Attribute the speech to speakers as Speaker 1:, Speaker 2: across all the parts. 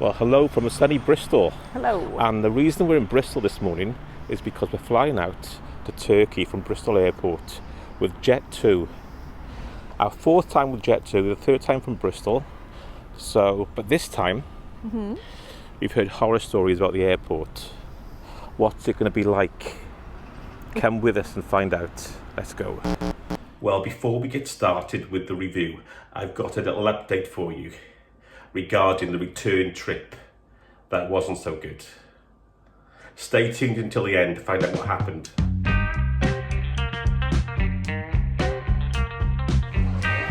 Speaker 1: Well, hello from a sunny Bristol.
Speaker 2: Hello.
Speaker 1: And the reason we're in Bristol this morning is because we're flying out to Turkey from Bristol Airport with Jet2. Our fourth time with Jet2, the third time from Bristol. But this time, we've heard horror stories about the airport. What's it going to be like? Come with us and find out. Let's go. Well, before we get started with the review, I've got a little update for you regarding the return trip that wasn't so good. Stay tuned until the end to find out what happened.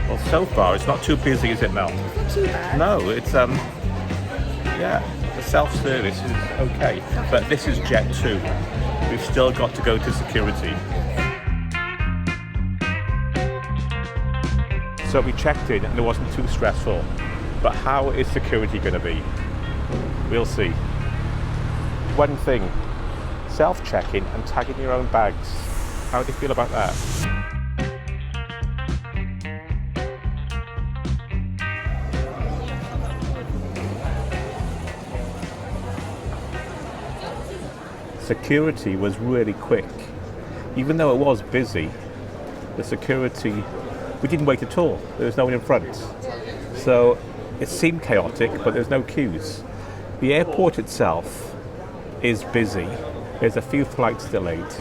Speaker 1: Well, so far it's not too busy, is it, Mel?
Speaker 2: Not too bad.
Speaker 1: No, it's the self-service is okay, but this is Jet2. We've still got to go to security. So we checked in and it wasn't too stressful. But how is security going to be? We'll see. One thing, self-check-in and tagging your own bags. How do you feel about that? Security was really quick. Even though it was busy, the security, we didn't wait at all. There was no one in front. So it seemed chaotic, but there's no queues. The airport itself is busy. There's a few flights delayed,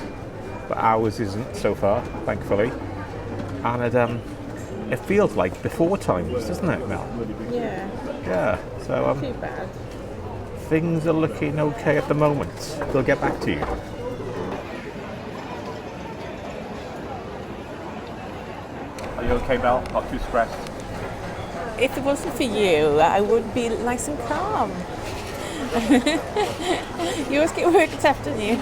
Speaker 1: but ours isn't so far, thankfully. And it feels like before times, doesn't it, Mel?
Speaker 2: Yeah.
Speaker 1: Yeah. So
Speaker 2: Not too bad.
Speaker 1: things are looking okay at the moment. We'll get back to you. Are you okay, Mel? Not too stressed?
Speaker 2: If it wasn't for you, I would be nice and calm. You always get worked up, don't you?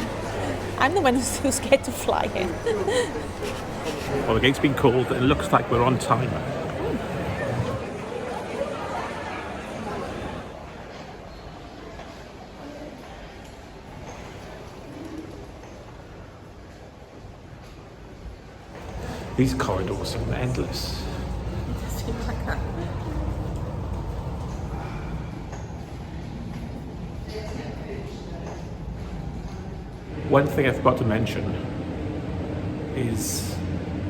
Speaker 2: I'm the one who's so scared to fly in.
Speaker 1: Well, the gate's been called and it looks like we're on time. These corridors seem endless.
Speaker 2: It seems like that.
Speaker 1: One thing I forgot to mention is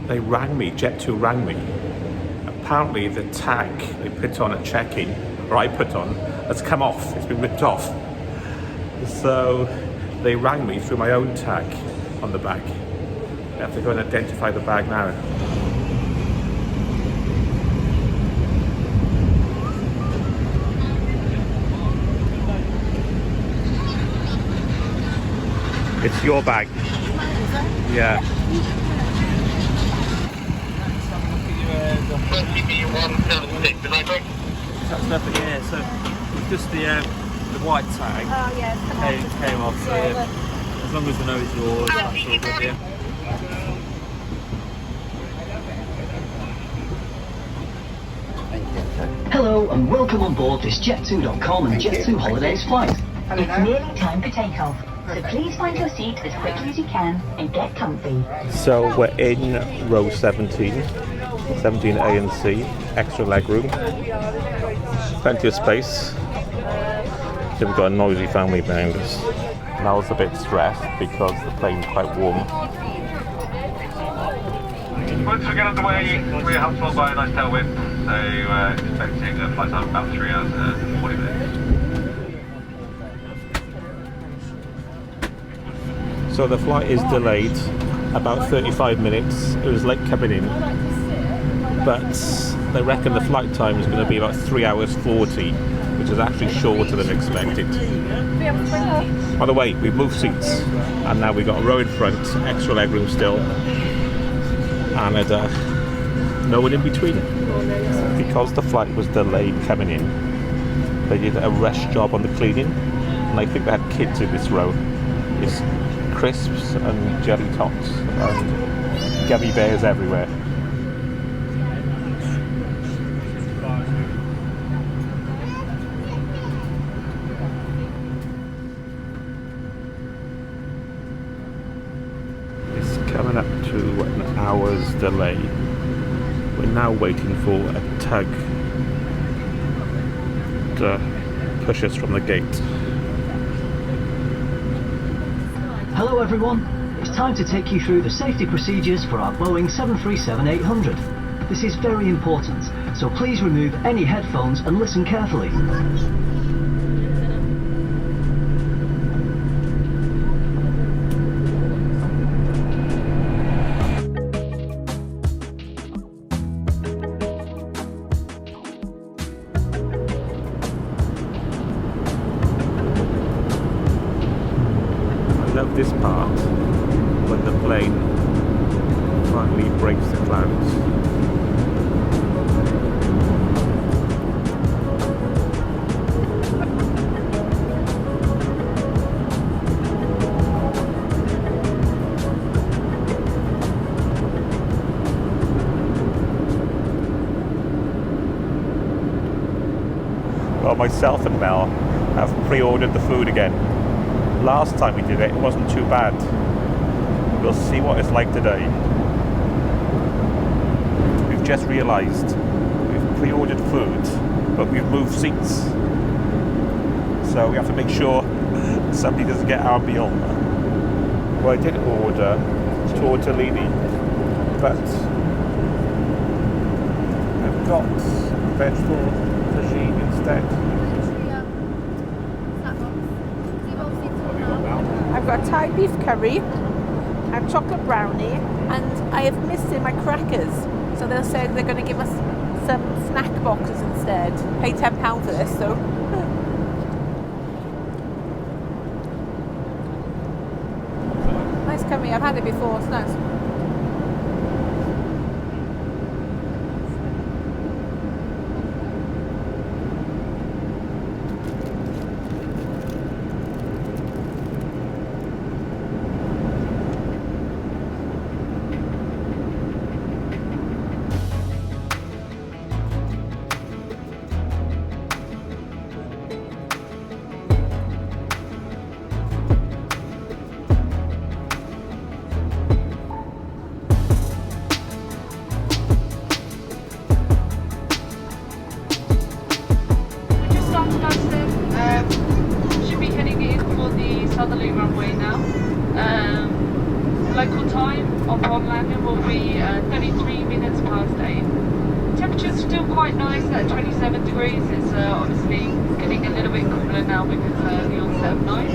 Speaker 1: they rang me, Jet2 rang me. Apparently the tag they put on at check-in, or I put on, has come off, it's been ripped off. So they rang me through my own tag on the bag. I have to go and identify the bag now. It's your bag. Yeah.
Speaker 3: That's nothing, yeah, so it's just the white tag
Speaker 2: Oh, yeah.
Speaker 3: came off, so yeah, as long as we know it's yours, that's all good, yeah.
Speaker 4: Hello and welcome on board this Jet2.com and Jet2 Holidays flight.
Speaker 5: It's nearly time for takeoff, so please find your seat as quickly as you can and get comfy.
Speaker 1: So we're in row 17, 17A and C, extra legroom, plenty of space. So we've got a noisy family behind us. Mel's a bit stressed because the plane's quite warm.
Speaker 6: Once we get underway, we're helped along by a nice tailwind, so expecting a flight time of about 3 hours and 40 minutes.
Speaker 1: So the flight is delayed about 35 minutes. It was late coming in, but they reckon the flight time is going to be about 3 hours 40, which is actually shorter than expected. By the way, we've moved seats, and now we've got a row in front, extra legroom still, and no one in between. Because the flight was delayed coming in, they did a rush job on the cleaning, and I think they had kids in this row. It's crisps and jelly tots and gummy bears everywhere. It's coming up to an hour's delay. We're now waiting for a tug to push us from the gate.
Speaker 4: Hello everyone, it's time to take you through the safety procedures for our Boeing 737-800. This is very important, so please remove any headphones and listen carefully.
Speaker 1: I love this part when the plane finally breaks the clouds. Well, myself and Mel have pre-ordered the food again. Last time we did it, it wasn't too bad. We'll see what it's like today. We've just realised we've pre-ordered food, but we've moved seats. So we have to make sure somebody doesn't get our meal. Well, I did order tortellini, but I've got vegetable tagine instead.
Speaker 2: I've got Thai beef curry, a chocolate brownie, and I have missed in my crackers. So they'll say they're going to give us some snack boxes instead. Pay £10 for this, so. Nice curry. I've had it before. It's nice.
Speaker 7: Should be heading in for the southerly runway now. Local time upon landing will be 33 minutes past 8. Temperature's still quite nice at 27 degrees. It's obviously getting a little bit cooler now because the onset of night.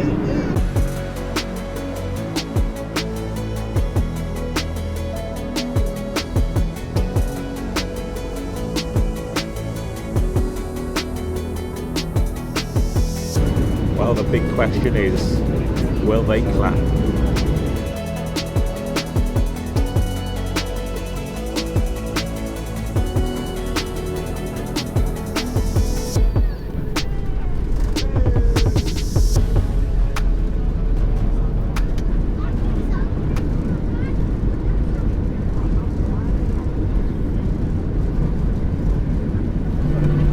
Speaker 1: Well, the big question is, will they clap?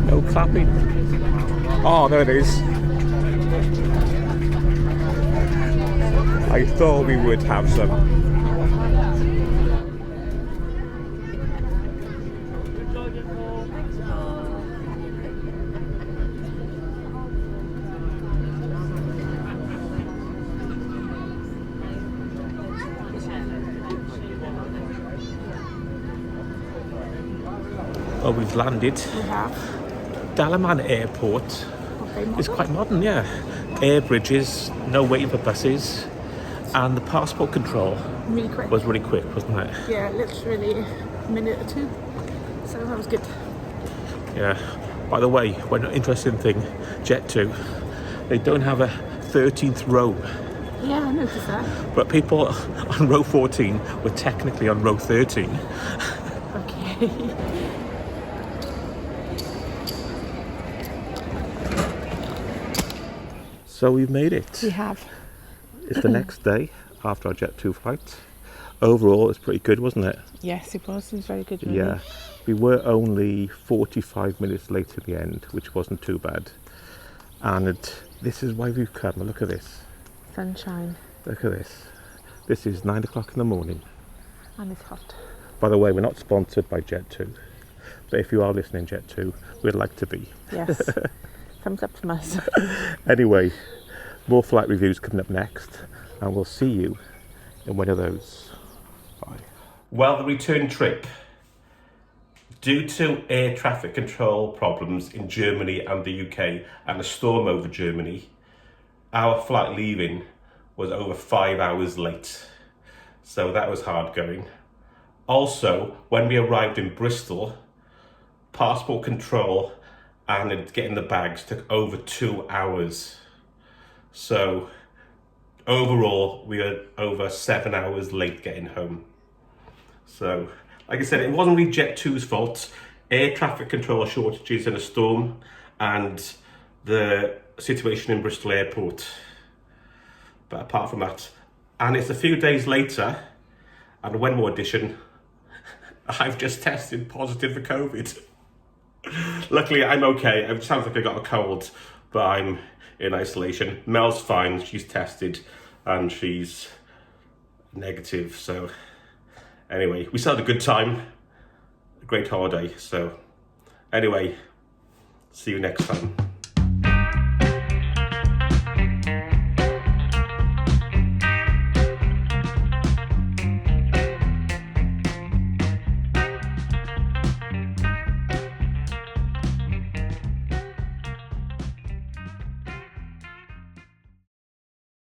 Speaker 1: No clapping. Oh, there it is. I thought we would have some. Well, we've landed.
Speaker 2: We have.
Speaker 1: Dalaman Airport. It's quite modern, yeah. Air bridges, no waiting for buses. And the passport control
Speaker 2: Really quick.
Speaker 1: was really quick, wasn't it?
Speaker 2: Yeah, literally a minute or two. So that was good.
Speaker 1: Yeah. By the way, one interesting thing, Jet2, they don't have a 13th row.
Speaker 2: Yeah, I noticed that.
Speaker 1: But people on row 14 were technically on row 13.
Speaker 2: Okay.
Speaker 1: So we've made it.
Speaker 2: We have.
Speaker 1: It's the next day after our Jet2 flight. Overall, it's pretty good, wasn't it?
Speaker 2: Yes, it was. It was very good. Really.
Speaker 1: Yeah. We were only 45 minutes late at the end, which wasn't too bad. And this is why we've come. Look at this.
Speaker 2: Sunshine.
Speaker 1: Look at this. This is 9 o'clock in the morning.
Speaker 2: And it's hot.
Speaker 1: By the way, we're not sponsored by Jet2. But if you are listening, Jet2, we'd like to be.
Speaker 2: Yes. comes up from us.
Speaker 1: Anyway, more flight reviews coming up next, and we'll see you in one of those. Bye. Well, the return trip. Due to air traffic control problems in Germany and the UK and a storm over Germany, our flight leaving was over 5 hours late. So that was hard going. Also, when we arrived in Bristol, passport control and getting the bags took over 2 hours. So overall, we were over 7 hours late getting home. So, like I said, it wasn't really Jet2's fault. Air traffic control shortages in a storm and the situation in Bristol Airport. But apart from that, and it's a few days later, and one more addition, I've just tested positive for COVID. Luckily, I'm okay. It sounds like I got a cold, but I'm in isolation. Mel's fine. She's tested and she's negative. So anyway, we still had a good time. A great holiday. So anyway, see you next time.